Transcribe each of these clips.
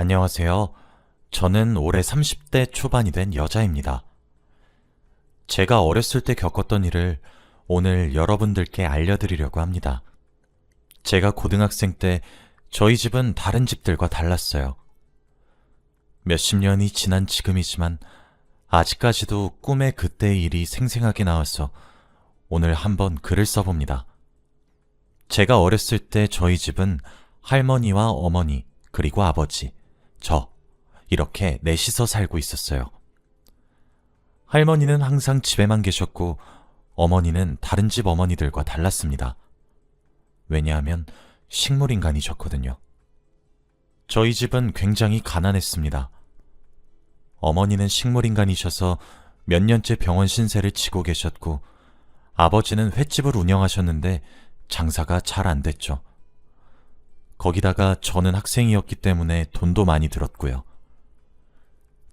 안녕하세요. 저는 올해 30대 초반이 된 여자입니다. 제가 어렸을 때 겪었던 일을 오늘 여러분들께 알려드리려고 합니다. 제가 고등학생 때 저희 집은 다른 집들과 달랐어요. 몇십 년이 지난 지금이지만 아직까지도 꿈에 그때의 일이 생생하게 나와서 오늘 한번 글을 써봅니다. 제가 어렸을 때 저희 집은 할머니와 어머니, 그리고 아버지, 이렇게 넷이서 살고 있었어요. 할머니는 항상 집에만 계셨고 어머니는 다른 집 어머니들과 달랐습니다. 왜냐하면 식물인간이셨거든요. 저희 집은 굉장히 가난했습니다. 어머니는 식물인간이셔서 몇 년째 병원 신세를 지고 계셨고 아버지는 횟집을 운영하셨는데 장사가 잘 안 됐죠. 거기다가 저는 학생이었기 때문에 돈도 많이 들었고요.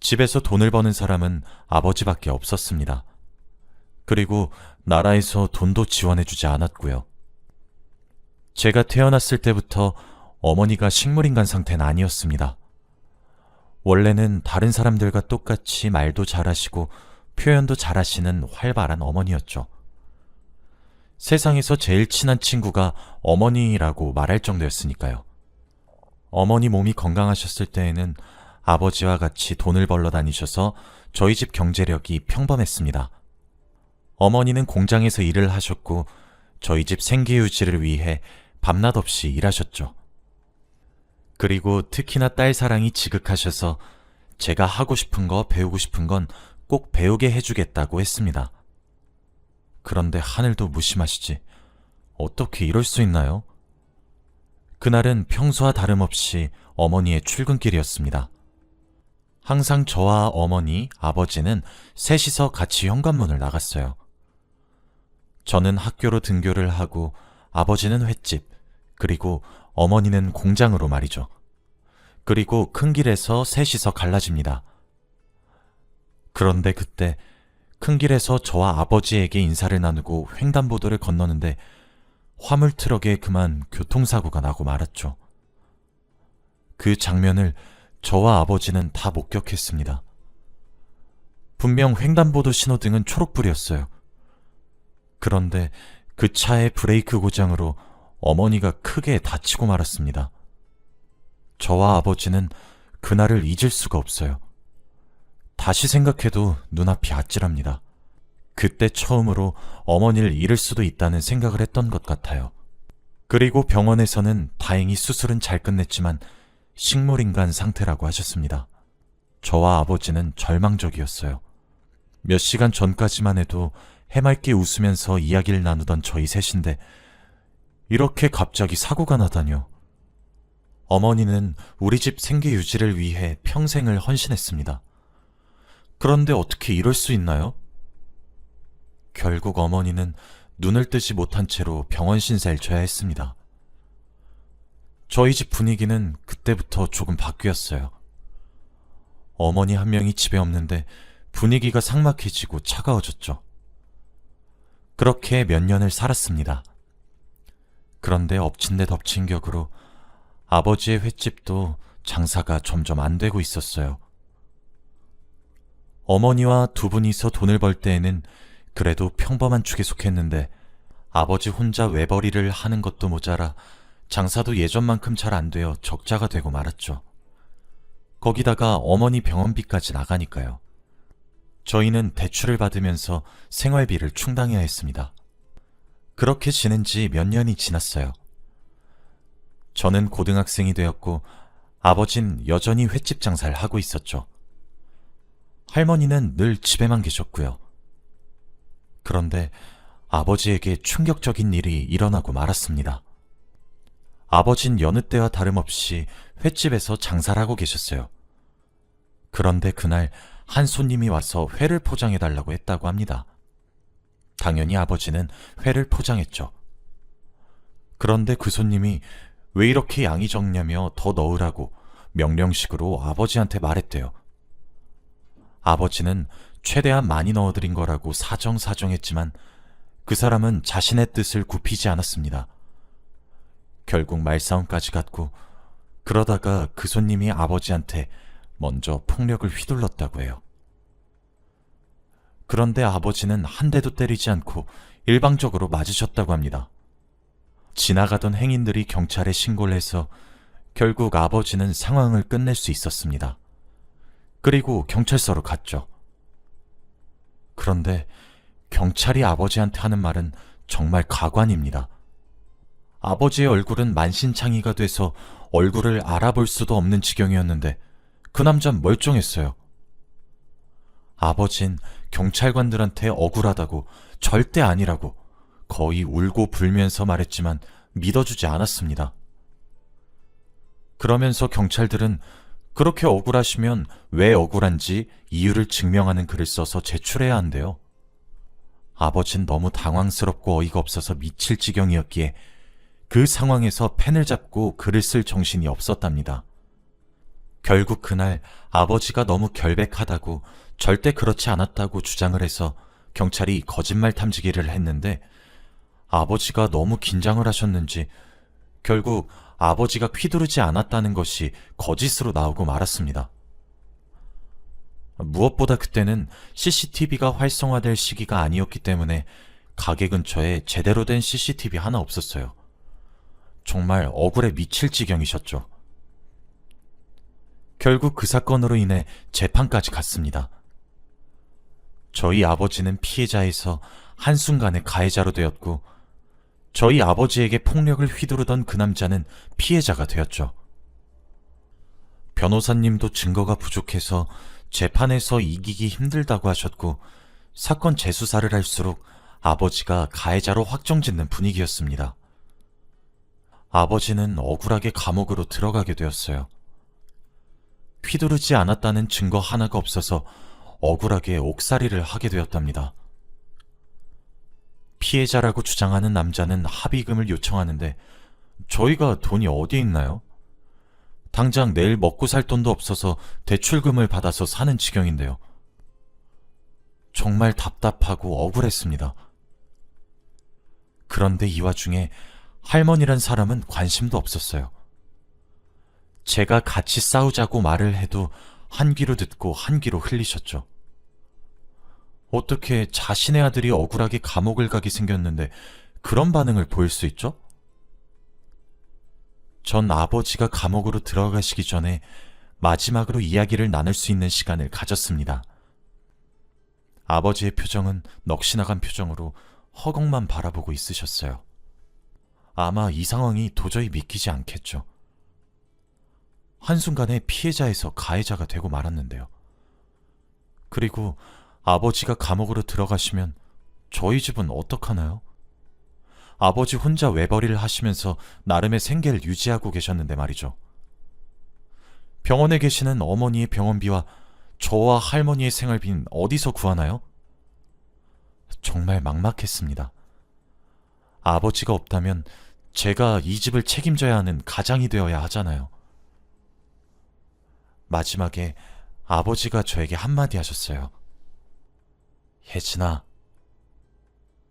집에서 돈을 버는 사람은 아버지밖에 없었습니다. 그리고 나라에서 돈도 지원해주지 않았고요. 제가 태어났을 때부터 어머니가 식물인간 상태는 아니었습니다. 원래는 다른 사람들과 똑같이 말도 잘하시고 표현도 잘하시는 활발한 어머니였죠. 세상에서 제일 친한 친구가 어머니라고 말할 정도였으니까요. 어머니 몸이 건강하셨을 때에는 아버지와 같이 돈을 벌러 다니셔서 저희 집 경제력이 평범했습니다. 어머니는 공장에서 일을 하셨고 저희 집 생계 유지를 위해 밤낮 없이 일하셨죠. 그리고 특히나 딸 사랑이 지극하셔서 제가 하고 싶은 거, 배우고 싶은 건 꼭 배우게 해주겠다고 했습니다. 그런데 하늘도 무심하시지. 어떻게 이럴 수 있나요? 그날은 평소와 다름없이 어머니의 출근길이었습니다. 항상 저와 어머니, 아버지는 셋이서 같이 현관문을 나갔어요. 저는 학교로 등교를 하고 아버지는 횟집, 그리고 어머니는 공장으로 말이죠. 그리고 큰 길에서 셋이서 갈라집니다. 그런데 그때 큰 길에서 저와 아버지에게 인사를 나누고 횡단보도를 건너는데 화물 트럭에 그만 교통사고가 나고 말았죠. 그 장면을 저와 아버지는 다 목격했습니다. 분명 횡단보도 신호등은 초록불이었어요. 그런데 그 차의 브레이크 고장으로 어머니가 크게 다치고 말았습니다. 저와 아버지는 그날을 잊을 수가 없어요. 다시 생각해도 눈앞이 아찔합니다. 그때 처음으로 어머니를 잃을 수도 있다는 생각을 했던 것 같아요. 그리고 병원에서는 다행히 수술은 잘 끝냈지만 식물인간 상태라고 하셨습니다. 저와 아버지는 절망적이었어요. 몇 시간 전까지만 해도 해맑게 웃으면서 이야기를 나누던 저희 셋인데 이렇게 갑자기 사고가 나다뇨. 어머니는 우리 집 생계 유지를 위해 평생을 헌신했습니다. 그런데 어떻게 이럴 수 있나요? 결국 어머니는 눈을 뜨지 못한 채로 병원 신세를 져야 했습니다. 저희 집 분위기는 그때부터 조금 바뀌었어요. 어머니 한 명이 집에 없는데 분위기가 삭막해지고 차가워졌죠. 그렇게 몇 년을 살았습니다. 그런데 엎친 데 덮친 격으로 아버지의 횟집도 장사가 점점 안 되고 있었어요. 어머니와 두 분이서 돈을 벌 때에는 그래도 평범한 축에 속했는데 아버지 혼자 외벌이를 하는 것도 모자라 장사도 예전만큼 잘 안 되어 적자가 되고 말았죠. 거기다가 어머니 병원비까지 나가니까요. 저희는 대출을 받으면서 생활비를 충당해야 했습니다. 그렇게 지낸 지 몇 년이 지났어요. 저는 고등학생이 되었고 아버진 여전히 횟집 장사를 하고 있었죠. 할머니는 늘 집에만 계셨고요. 그런데 아버지에게 충격적인 일이 일어나고 말았습니다. 아버진 여느 때와 다름없이 횟집에서 장사를 하고 계셨어요. 그런데 그날 한 손님이 와서 회를 포장해달라고 했다고 합니다. 당연히 아버지는 회를 포장했죠. 그런데 그 손님이 왜 이렇게 양이 적냐며 더 넣으라고 명령식으로 아버지한테 말했대요. 아버지는 최대한 많이 넣어드린 거라고 사정사정했지만 그 사람은 자신의 뜻을 굽히지 않았습니다. 결국 말싸움까지 갔고 그러다가 그 손님이 아버지한테 먼저 폭력을 휘둘렀다고 해요. 그런데 아버지는 한 대도 때리지 않고 일방적으로 맞으셨다고 합니다. 지나가던 행인들이 경찰에 신고를 해서 결국 아버지는 상황을 끝낼 수 있었습니다. 그리고 경찰서로 갔죠. 그런데 경찰이 아버지한테 하는 말은 정말 가관입니다. 아버지의 얼굴은 만신창이가 돼서 얼굴을 알아볼 수도 없는 지경이었는데 그 남자는 멀쩡했어요. 아버진 경찰관들한테 억울하다고, 절대 아니라고 거의 울고 불면서 말했지만 믿어주지 않았습니다. 그러면서 경찰들은 그렇게 억울하시면 왜 억울한지 이유를 증명하는 글을 써서 제출해야 한대요. 아버진 너무 당황스럽고 어이가 없어서 미칠 지경이었기에 그 상황에서 펜을 잡고 글을 쓸 정신이 없었답니다. 결국 그날 아버지가 너무 결백하다고, 절대 그렇지 않았다고 주장을 해서 경찰이 거짓말 탐지기를 했는데 아버지가 너무 긴장을 하셨는지 결국 아버지가 휘두르지 않았다는 것이 거짓으로 나오고 말았습니다. 무엇보다 그때는 CCTV가 활성화될 시기가 아니었기 때문에 가게 근처에 제대로 된 CCTV 하나 없었어요. 정말 억울해 미칠 지경이셨죠. 결국 그 사건으로 인해 재판까지 갔습니다. 저희 아버지는 피해자에서 한순간에 가해자로 되었고, 저희 아버지에게 폭력을 휘두르던 그 남자는 피해자가 되었죠. 변호사님도 증거가 부족해서 재판에서 이기기 힘들다고 하셨고, 사건 재수사를 할수록 아버지가 가해자로 확정짓는 분위기였습니다. 아버지는 억울하게 감옥으로 들어가게 되었어요. 휘두르지 않았다는 증거 하나가 없어서 억울하게 옥살이를 하게 되었답니다. 피해자라고 주장하는 남자는 합의금을 요청하는데 저희가 돈이 어디에 있나요? 당장 내일 먹고 살 돈도 없어서 대출금을 받아서 사는 지경인데요. 정말 답답하고 억울했습니다. 그런데 이 와중에 할머니란 사람은 관심도 없었어요. 제가 같이 싸우자고 말을 해도 한 귀로 듣고 한 귀로 흘리셨죠. 어떻게 자신의 아들이 억울하게 감옥을 가게 생겼는데 그런 반응을 보일 수 있죠? 전 아버지가 감옥으로 들어가시기 전에 마지막으로 이야기를 나눌 수 있는 시간을 가졌습니다. 아버지의 표정은 넋이 나간 표정으로 허공만 바라보고 있으셨어요. 아마 이 상황이 도저히 믿기지 않겠죠. 한순간에 피해자에서 가해자가 되고 말았는데요. 그리고 아버지가 감옥으로 들어가시면 저희 집은 어떡하나요? 아버지 혼자 외벌이를 하시면서 나름의 생계를 유지하고 계셨는데 말이죠. 병원에 계시는 어머니의 병원비와 저와 할머니의 생활비는 어디서 구하나요? 정말 막막했습니다. 아버지가 없다면 제가 이 집을 책임져야 하는 가장이 되어야 하잖아요. 마지막에 아버지가 저에게 한마디 하셨어요. 혜진아,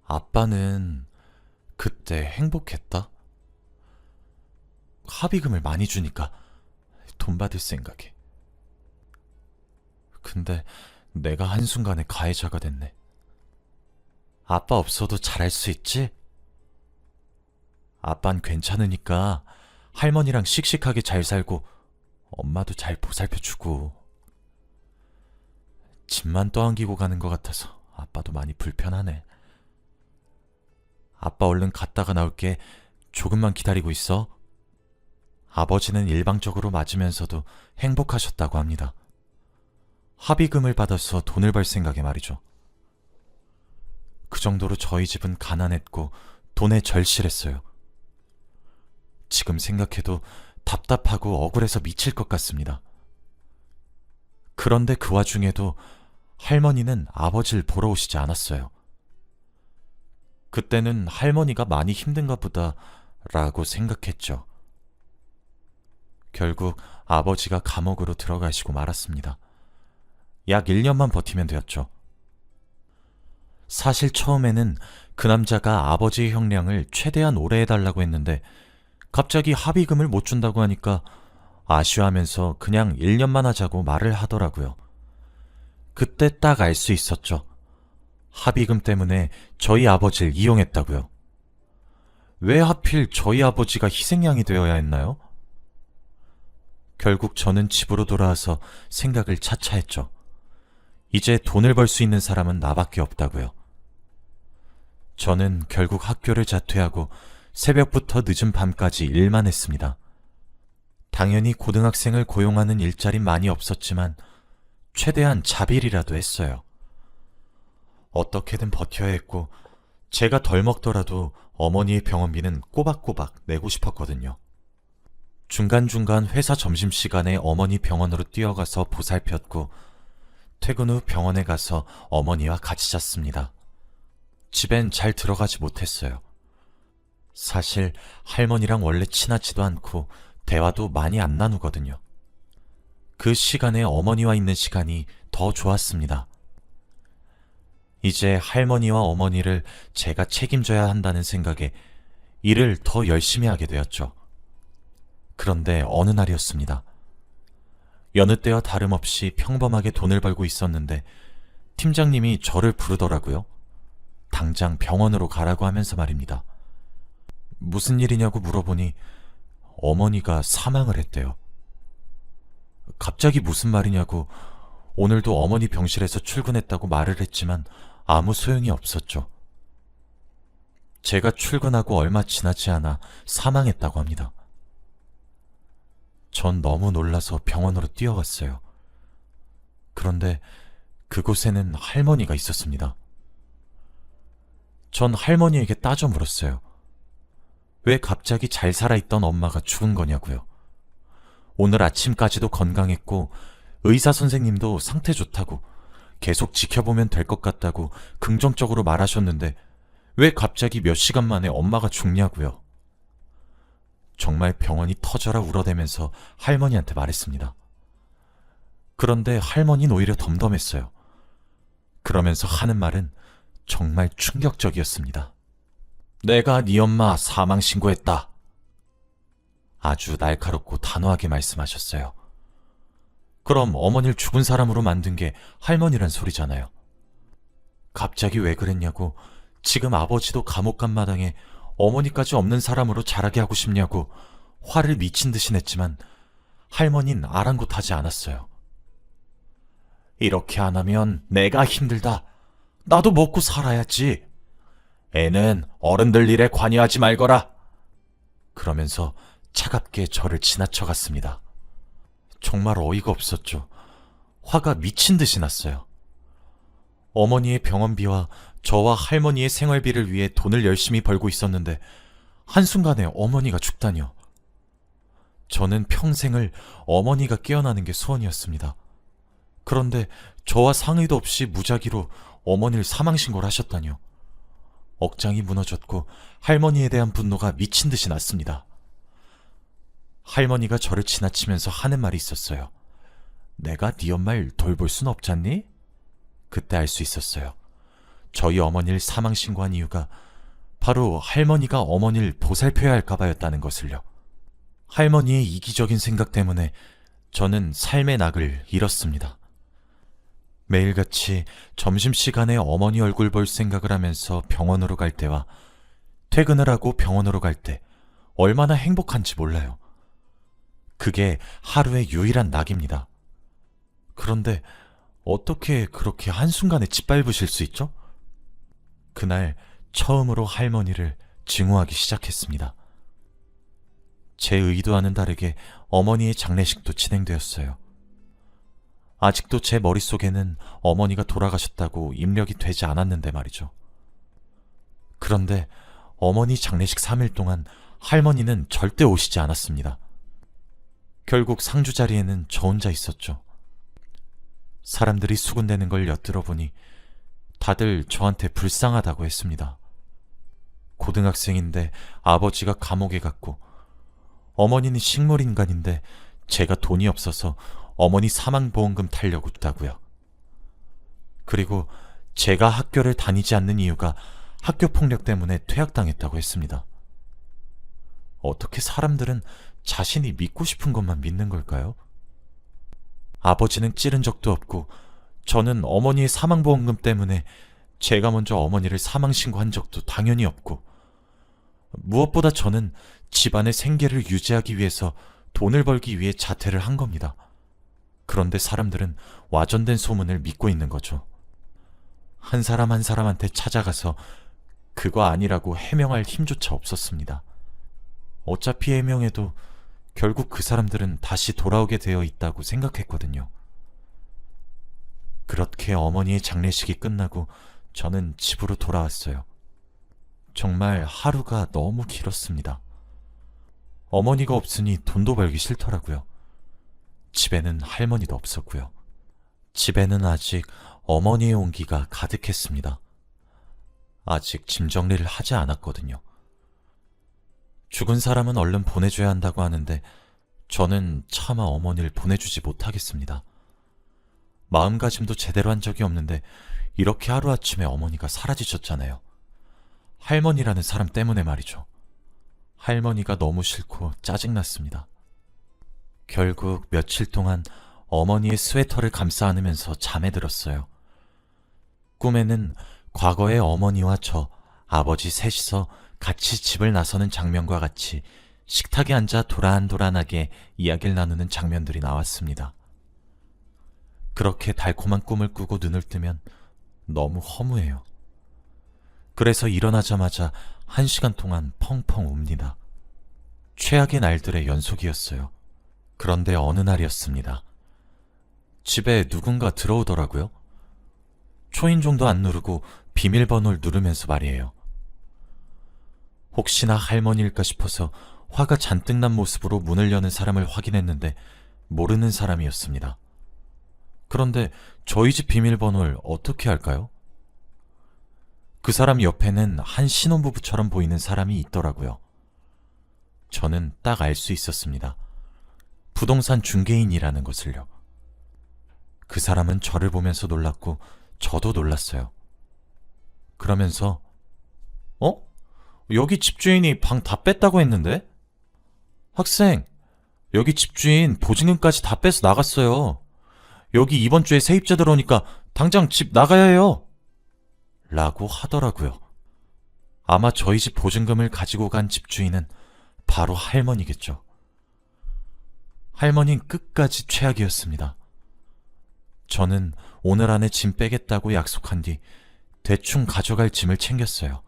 아빠는 그때 행복했다. 합의금을 많이 주니까 돈 받을 생각에. 근데 내가 한순간에 가해자가 됐네. 아빠 없어도 잘할 수 있지? 아빤 괜찮으니까 할머니랑 씩씩하게 잘 살고 엄마도 잘 보살펴주고. 집만 떠안기고 가는 것 같아서 아빠도 많이 불편하네. 아빠 얼른 갔다가 나올게. 조금만 기다리고 있어. 아버지는 일방적으로 맞으면서도 행복하셨다고 합니다. 합의금을 받아서 돈을 벌 생각에 말이죠. 그 정도로 저희 집은 가난했고 돈에 절실했어요. 지금 생각해도 답답하고 억울해서 미칠 것 같습니다. 그런데 그 와중에도 할머니는 아버지를 보러 오시지 않았어요. 그때는 할머니가 많이 힘든가 보다 라고 생각했죠. 결국 아버지가 감옥으로 들어가시고 말았습니다. 약 1년만 버티면 되었죠. 사실 처음에는 그 남자가 아버지의 형량을 최대한 오래 해달라고 했는데 갑자기 합의금을 못 준다고 하니까 아쉬워하면서 그냥 1년만 하자고 말을 하더라고요. 그때 딱 알 수 있었죠. 합의금 때문에 저희 아버지를 이용했다고요. 왜 하필 저희 아버지가 희생양이 되어야 했나요? 결국 저는 집으로 돌아와서 생각을 차차했죠. 이제 돈을 벌 수 있는 사람은 나밖에 없다고요. 저는 결국 학교를 자퇴하고 새벽부터 늦은 밤까지 일만 했습니다. 당연히 고등학생을 고용하는 일자리는 많이 없었지만 최대한 자빌이라도 했어요. 어떻게든 버텨야 했고 제가 덜 먹더라도 어머니의 병원비는 꼬박꼬박 내고 싶었거든요. 중간중간 회사 점심시간에 어머니 병원으로 뛰어가서 보살폈고 퇴근 후 병원에 가서 어머니와 같이 잤습니다. 집엔 잘 들어가지 못했어요. 사실 할머니랑 원래 친하지도 않고 대화도 많이 안 나누거든요. 그 시간에 어머니와 있는 시간이 더 좋았습니다. 이제 할머니와 어머니를 제가 책임져야 한다는 생각에 일을 더 열심히 하게 되었죠. 그런데 어느 날이었습니다. 여느 때와 다름없이 평범하게 돈을 벌고 있었는데 팀장님이 저를 부르더라고요. 당장 병원으로 가라고 하면서 말입니다. 무슨 일이냐고 물어보니 어머니가 사망을 했대요. 갑자기 무슨 말이냐고 오늘도 어머니 병실에서 출근했다고 말을 했지만 아무 소용이 없었죠. 제가 출근하고 얼마 지나지 않아 사망했다고 합니다. 전 너무 놀라서 병원으로 뛰어갔어요. 그런데 그곳에는 할머니가 있었습니다. 전 할머니에게 따져 물었어요. 왜 갑자기 잘 살아있던 엄마가 죽은 거냐고요. 오늘 아침까지도 건강했고 의사 선생님도 상태 좋다고 계속 지켜보면 될 것 같다고 긍정적으로 말하셨는데 왜 갑자기 몇 시간 만에 엄마가 죽냐고요. 정말 병원이 터져라 울어대면서 할머니한테 말했습니다. 그런데 할머니는 오히려 덤덤했어요. 그러면서 하는 말은 정말 충격적이었습니다. 내가 네 엄마 사망 신고했다. 아주 날카롭고 단호하게 말씀하셨어요. 그럼 어머니를 죽은 사람으로 만든 게 할머니란 소리잖아요. 갑자기 왜 그랬냐고, 지금 아버지도 감옥 간 마당에 어머니까지 없는 사람으로 자라게 하고 싶냐고 화를 미친 듯이 냈지만 할머니는 아랑곳하지 않았어요. 이렇게 안 하면 내가 힘들다. 나도 먹고 살아야지. 애는 어른들 일에 관여하지 말거라. 그러면서 차갑게 저를 지나쳐갔습니다. 정말 어이가 없었죠. 화가 미친 듯이 났어요. 어머니의 병원비와 저와 할머니의 생활비를 위해 돈을 열심히 벌고 있었는데 한순간에 어머니가 죽다니요. 저는 평생을 어머니가 깨어나는 게 소원이었습니다. 그런데 저와 상의도 없이 무작위로 어머니를 사망신고를 하셨다니요. 억장이 무너졌고 할머니에 대한 분노가 미친 듯이 났습니다. 할머니가 저를 지나치면서 하는 말이 있었어요. 내가 네 엄마를 돌볼 순 없잖니? 그때 알 수 있었어요. 저희 어머니를 사망신고한 이유가 바로 할머니가 어머니를 보살펴야 할까봐였다는 것을요. 할머니의 이기적인 생각 때문에 저는 삶의 낙을 잃었습니다. 매일같이 점심시간에 어머니 얼굴 볼 생각을 하면서 병원으로 갈 때와 퇴근을 하고 병원으로 갈 때 얼마나 행복한지 몰라요. 그게 하루의 유일한 낙입니다. 그런데 어떻게 그렇게 한순간에 짓밟으실 수 있죠? 그날 처음으로 할머니를 증오하기 시작했습니다. 제 의도와는 다르게 어머니의 장례식도 진행되었어요. 아직도 제 머릿속에는 어머니가 돌아가셨다고 입력이 되지 않았는데 말이죠. 그런데 어머니 장례식 3일 동안 할머니는 절대 오시지 않았습니다. 결국 상주 자리에는 저 혼자 있었죠. 사람들이 수군대는 걸 엿들어 보니 다들 저한테 불쌍하다고 했습니다. 고등학생인데 아버지가 감옥에 갔고 어머니는 식물인간인데 제가 돈이 없어서 어머니 사망보험금 타려고 했다고요. 그리고 제가 학교를 다니지 않는 이유가 학교폭력 때문에 퇴학당했다고 했습니다. 어떻게 사람들은 자신이 믿고 싶은 것만 믿는 걸까요? 아버지는 찌른 적도 없고 저는 어머니의 사망보험금 때문에 제가 먼저 어머니를 사망신고한 적도 당연히 없고, 무엇보다 저는 집안의 생계를 유지하기 위해서 돈을 벌기 위해 자퇴를 한 겁니다. 그런데 사람들은 와전된 소문을 믿고 있는 거죠. 한 사람 한 사람한테 찾아가서 그거 아니라고 해명할 힘조차 없었습니다. 어차피 해명해도 결국 그 사람들은 다시 돌아오게 되어 있다고 생각했거든요. 그렇게 어머니의 장례식이 끝나고 저는 집으로 돌아왔어요. 정말 하루가 너무 길었습니다. 어머니가 없으니 돈도 벌기 싫더라고요. 집에는 할머니도 없었고요. 집에는 아직 어머니의 온기가 가득했습니다. 아직 짐 정리를 하지 않았거든요. 죽은 사람은 얼른 보내줘야 한다고 하는데 저는 차마 어머니를 보내주지 못하겠습니다. 마음가짐도 제대로 한 적이 없는데 이렇게 하루아침에 어머니가 사라지셨잖아요. 할머니라는 사람 때문에 말이죠. 할머니가 너무 싫고 짜증났습니다. 결국 며칠 동안 어머니의 스웨터를 감싸 안으면서 잠에 들었어요. 꿈에는 과거의 어머니와 저, 아버지 셋이서 같이 집을 나서는 장면과 같이 식탁에 앉아 도란도란하게 이야기를 나누는 장면들이 나왔습니다. 그렇게 달콤한 꿈을 꾸고 눈을 뜨면 너무 허무해요. 그래서 일어나자마자 1시간 동안 펑펑 웁니다. 최악의 날들의 연속이었어요. 그런데 어느 날이었습니다. 집에 누군가 들어오더라고요. 초인종도 안 누르고 비밀번호를 누르면서 말이에요. 혹시나 할머니일까 싶어서 화가 잔뜩 난 모습으로 문을 여는 사람을 확인했는데 모르는 사람이었습니다. 그런데 저희 집 비밀번호를 어떻게 알까요? 그 사람 옆에는 한 신혼부부처럼 보이는 사람이 있더라고요. 저는 딱 알 수 있었습니다. 부동산 중개인이라는 것을요. 그 사람은 저를 보면서 놀랐고 저도 놀랐어요. 그러면서 여기 집주인이 방 다 뺐다고 했는데? 학생, 여기 집주인 보증금까지 다 빼서 나갔어요. 여기 이번 주에 세입자 들어오니까 당장 집 나가야 해요. 라고 하더라고요. 아마 저희 집 보증금을 가지고 간 집주인은 바로 할머니겠죠. 할머니는 끝까지 최악이었습니다. 저는 오늘 안에 짐 빼겠다고 약속한 뒤 대충 가져갈 짐을 챙겼어요.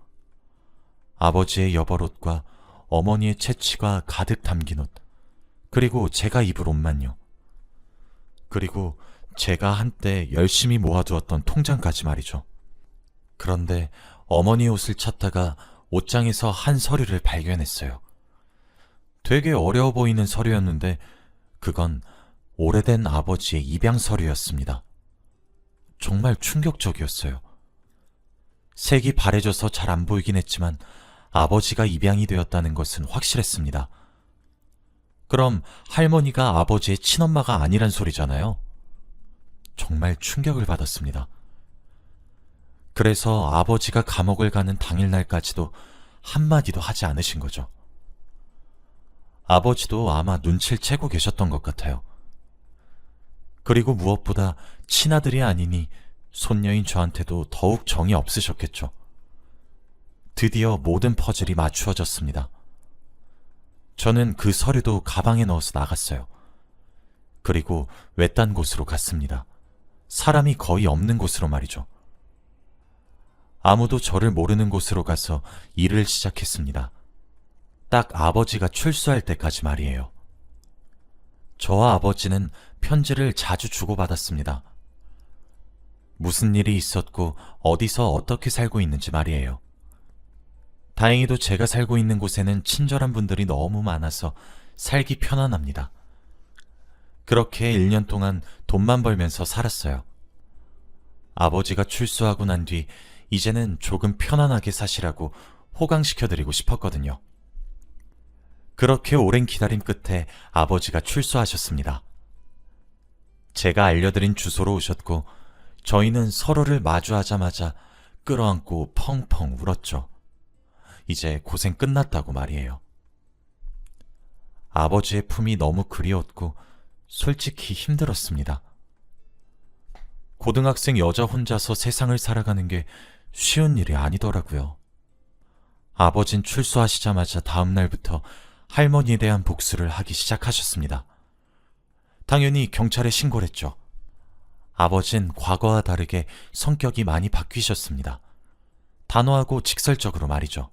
아버지의 여벌옷과 어머니의 채취가 가득 담긴 옷, 그리고 제가 입을 옷만요. 그리고 제가 한때 열심히 모아두었던 통장까지 말이죠. 그런데 어머니 옷을 찾다가 옷장에서 한 서류를 발견했어요. 되게 어려워 보이는 서류였는데 그건 오래된 아버지의 입양 서류였습니다. 정말 충격적이었어요. 색이 바래져서 잘 안 보이긴 했지만 아버지가 입양이 되었다는 것은 확실했습니다. 그럼 할머니가 아버지의 친엄마가 아니란 소리잖아요. 정말 충격을 받았습니다. 그래서 아버지가 감옥을 가는 당일날까지도 한마디도 하지 않으신 거죠. 아버지도 아마 눈치를 채고 계셨던 것 같아요. 그리고 무엇보다 친아들이 아니니 손녀인 저한테도 더욱 정이 없으셨겠죠. 드디어 모든 퍼즐이 맞추어졌습니다. 저는 그 서류도 가방에 넣어서 나갔어요. 그리고 외딴 곳으로 갔습니다. 사람이 거의 없는 곳으로 말이죠. 아무도 저를 모르는 곳으로 가서 일을 시작했습니다. 딱 아버지가 출소할 때까지 말이에요. 저와 아버지는 편지를 자주 주고받았습니다. 무슨 일이 있었고 어디서 어떻게 살고 있는지 말이에요. 다행히도 제가 살고 있는 곳에는 친절한 분들이 너무 많아서 살기 편안합니다. 그렇게 1년 동안 돈만 벌면서 살았어요. 아버지가 출소하고 난 뒤 이제는 조금 편안하게 사시라고 호강시켜드리고 싶었거든요. 그렇게 오랜 기다림 끝에 아버지가 출소하셨습니다. 제가 알려드린 주소로 오셨고 저희는 서로를 마주하자마자 끌어안고 펑펑 울었죠. 이제 고생 끝났다고 말이에요. 아버지의 품이 너무 그리웠고 솔직히 힘들었습니다. 고등학생 여자 혼자서 세상을 살아가는 게 쉬운 일이 아니더라고요. 아버진 출소하시자마자 다음 날부터 할머니에 대한 복수를 하기 시작하셨습니다. 당연히 경찰에 신고를 했죠. 아버진 과거와 다르게 성격이 많이 바뀌셨습니다. 단호하고 직설적으로 말이죠.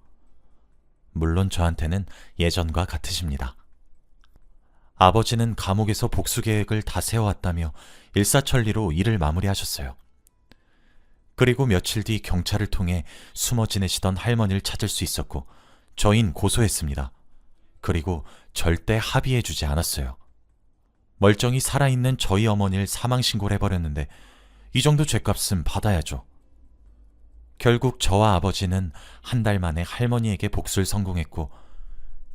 물론 저한테는 예전과 같으십니다. 아버지는 감옥에서 복수 계획을 다 세워왔다며 일사천리로 일을 마무리하셨어요. 그리고 며칠 뒤 경찰을 통해 숨어 지내시던 할머니를 찾을 수 있었고 저희는 고소했습니다. 그리고 절대 합의해주지 않았어요. 멀쩡히 살아있는 저희 어머니를 사망신고를 해버렸는데 이 정도 죗값은 받아야죠. 결국 저와 아버지는 한 달 만에 할머니에게 복수를 성공했고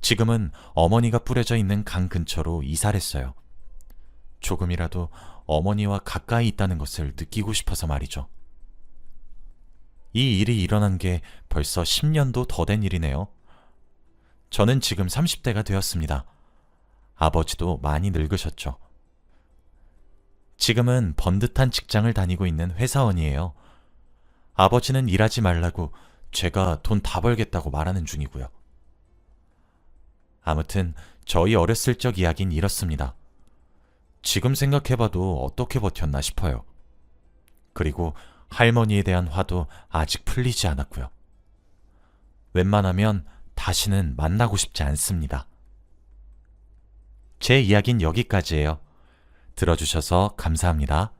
지금은 어머니가 뿌려져 있는 강 근처로 이사를 했어요. 조금이라도 어머니와 가까이 있다는 것을 느끼고 싶어서 말이죠. 이 일이 일어난 게 벌써 10년도 더 된 일이네요. 저는 지금 30대가 되었습니다. 아버지도 많이 늙으셨죠. 지금은 번듯한 직장을 다니고 있는 회사원이에요. 아버지는 일하지 말라고 제가 돈 다 벌겠다고 말하는 중이고요. 아무튼 저희 어렸을 적 이야기는 이렇습니다. 지금 생각해봐도 어떻게 버텼나 싶어요. 그리고 할머니에 대한 화도 아직 풀리지 않았고요. 웬만하면 다시는 만나고 싶지 않습니다. 제 이야기는 여기까지예요. 들어주셔서 감사합니다.